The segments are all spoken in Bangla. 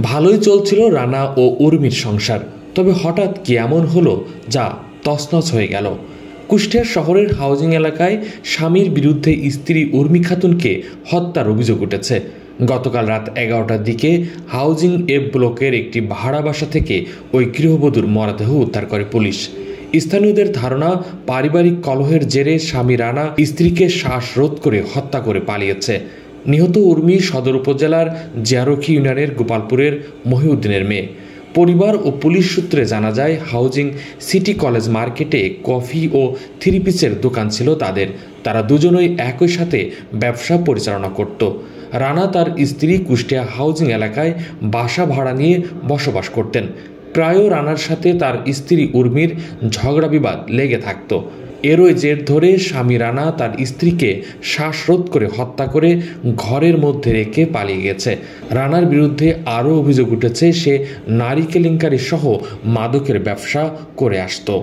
ভালোই চলছিল রানা ও উর্মির সংসার, তবে হঠাৎ কি এমন হলো যা তছনছ হয়ে গেল। কুষ্টিয়া শহরের হাউজিং এলাকায় স্বামীর বিরুদ্ধে স্ত্রী উর্মি খাতুনকে হত্যার অভিযোগ উঠেছে। গতকাল রাত 11টার দিকে হাউজিং এফ ব্লকের একটি ভাড়া বাসা থেকে ওই গৃহবধূর মরদেহ উদ্ধার করে পুলিশ। স্থানীয়দের ধারণা, পারিবারিক কলহের জেরে স্বামী রানা স্ত্রীকে শ্বাসরোধ করে হত্যা করে পালিয়েছে। নিহত উর্মি সদর উপজেলার জিয়ারখি ইউনিয়নের গোপালপুরের মহিউদ্দিনের মেয়ে। পরিবার ও পুলিশ সূত্রে জানা যায়, হাউজিং সিটি কলেজ মার্কেটে কফি ও থ্রি পিসের দোকান ছিল তাদের। তারা দুজনেই একই সাথে ব্যবসা পরিচালনা করত। রানা তার স্ত্রী কুষ্টিয়া হাউজিং এলাকায় বাসা ভাড়া নিয়ে বসবাস করতেন। প্রায় রানার সাথে তার স্ত্রী উর্মির ঝগড়া বিবাদ লেগে থাকত। এরই জের ধরে স্বামী রানা তার স্ত্রীকে শ্বাসরোধ করে হত্যা করে ঘরের মধ্যে রেখে পালিয়ে গেছে। রানার বিরুদ্ধে আরও অভিযোগ উঠেছে, সে নারী কেলেঙ্কারি সহ মাদকের ব্যবসা করে আসতো।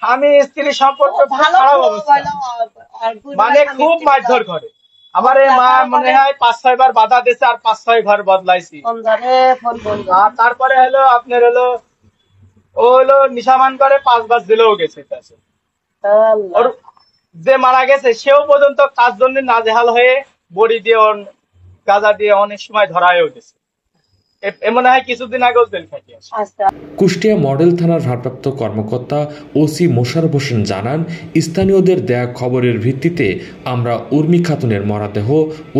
স্বামী স্ত্রী সম্পর্ক মানে খুব মারধর করে। আমার মা মনে হয় 5-6 বার বাধা দিয়েছে আর 5-6 ঘর বদলাইছি। তারপরে হলো আপনার হলো ও হলো নিশামান করে 5 বার জেলেও গেছে। যে মারা গেছে সেও পর্যন্ত কাজ জন্য নাজেহাল হয়ে বড়ি দিয়ে গাঁজা দিয়ে অনেক সময় ধরা হয়ে গেছে। মনে হয় কিছুদিন আগেও জেল খাটিয়ে আসে। কুষ্টিয়া মডেল থানার ভারপ্রাপ্ত কর্মকর্তা ওসি মোশাররফ হোসেন জানান, স্থানীয়দের দেয়া খবরের ভিত্তিতে আমরা উর্মি খাতুনের মরদেহ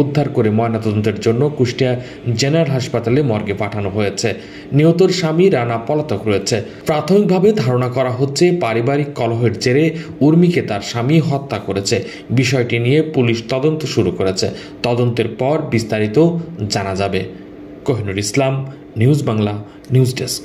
উদ্ধার করে ময়নাতদন্তের জন্য কুষ্টিয়া জেনারেল হাসপাতালে মর্গে পাঠানো হয়েছে। নিহতর স্বামী রানা পলাতক রয়েছে। প্রাথমিকভাবে ধারণা করা হচ্ছে, পারিবারিক কলহের জেরে উর্মিকে তার স্বামী হত্যা করেছে। বিষয়টি নিয়ে পুলিশ তদন্ত শুরু করেছে। তদন্তের পর বিস্তারিত জানা যাবে। কোহিনুর ইসলাম, নিউজ বাংলা, নিউজ ডেস্ক।